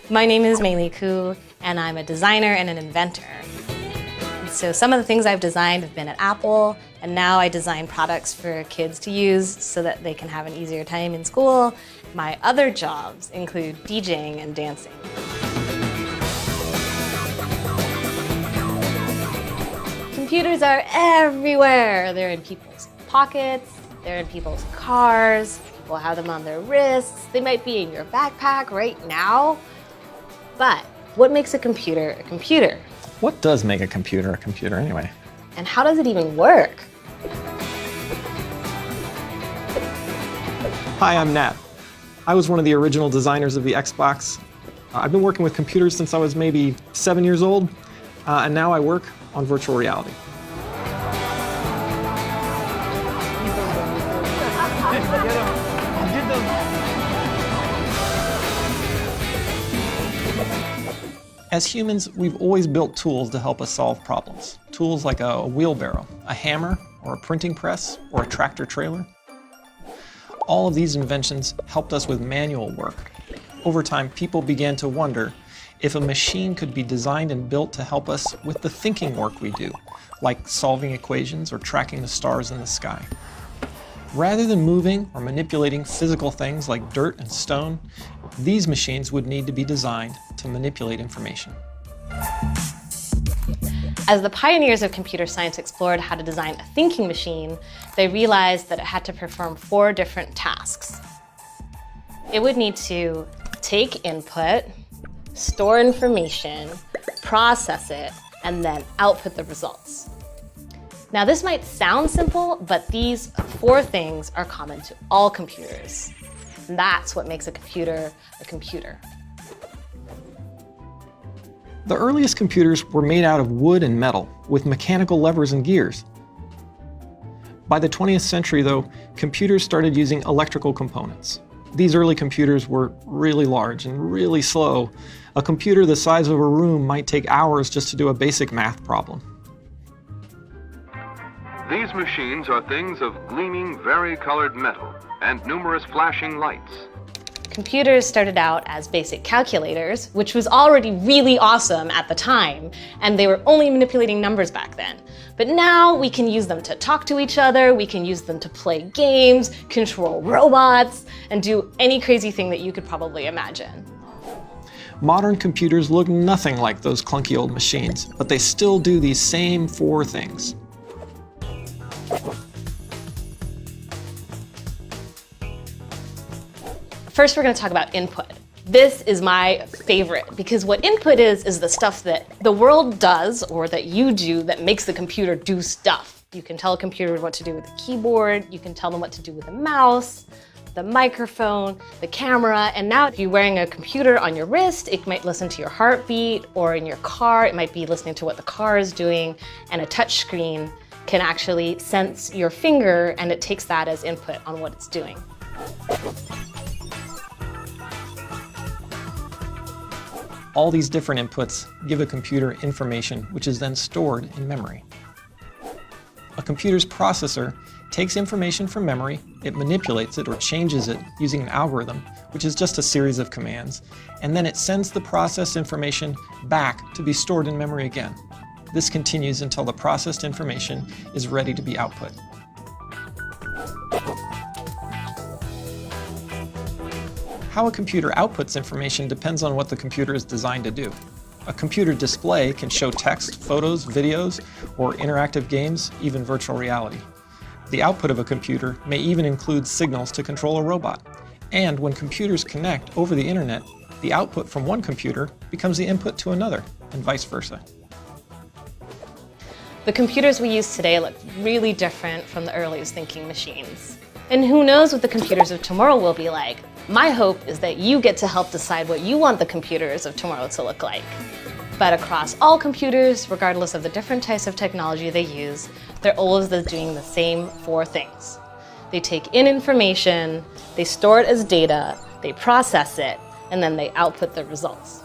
My name is Mei Li Ku, and I'm a designer and an inventor. So some of the things I've designed have been at Apple, and now I design products for kids to use so that they can have an easier time in school. My other jobs include DJing and dancing. Computers are everywhere. They're in people's pockets, they're in people's cars, people have them on their wrists, they might be in your backpack right now. But what makes a computer a computer? What does make a computer anyway? And how does it even work? Hi, I'm Nat. I was one of the original designers of the Xbox. I've been working with computers since I was maybe 7 years old, and now I work on virtual reality. As humans, we've always built tools to help us solve problems. Tools like a wheelbarrow, a hammer, or a printing press, or a tractor trailer. All of these inventions helped us with manual work. Over time, people began to wonder if a machine could be designed and built to help us with the thinking work we do, like solving equations or tracking the stars in the sky. Rather than moving or manipulating physical things like dirt and stone, these machines would need to be designed to manipulate information. As the pioneers of computer science explored how to design a thinking machine, they realized that it had to perform 4 different tasks. It would need to take input, store information, process it, and then output the results. Now this might sound simple, but these 4 things are common to all computers. And that's what makes a computer a computer. The earliest computers were made out of wood and metal, with mechanical levers and gears. By the 20th century, though, computers started using electrical components. These early computers were really large and really slow. A computer the size of a room might take hours just to do a basic math problem. These machines are things of gleaming, vari-colored metal and numerous flashing lights. Computers started out as basic calculators, which was already really awesome at the time, and they were only manipulating numbers back then. But now we can use them to talk to each other, we can use them to play games, control robots, and do any crazy thing that you could probably imagine. Modern computers look nothing like those clunky old machines, but they still do these same 4 things. First, we're going to talk about input. This is my favorite because what input is the stuff that the world does or that you do that makes the computer do stuff. You can tell a computer what to do with the keyboard, you can tell them what to do with the mouse, the microphone, the camera, and now if you're wearing a computer on your wrist, it might listen to your heartbeat, or in your car, it might be listening to what the car is doing, and a touch screen can actually sense your finger and it takes that as input on what it's doing. All these different inputs give a computer information which is then stored in memory. A computer's processor takes information from memory, it manipulates it or changes it using an algorithm, which is just a series of commands, and then it sends the processed information back to be stored in memory again. This continues until the processed information is ready to be output. How a computer outputs information depends on what the computer is designed to do. A computer display can show text, photos, videos, or interactive games, even virtual reality. The output of a computer may even include signals to control a robot. And when computers connect over the internet, the output from one computer becomes the input to another, and vice versa. The computers we use today look really different from the earliest thinking machines. And who knows what the computers of tomorrow will be like. My hope is that you get to help decide what you want the computers of tomorrow to look like. But across all computers, regardless of the different types of technology they use, they're always doing the same 4 things. They take in information, they store it as data, they process it, and then they output the results.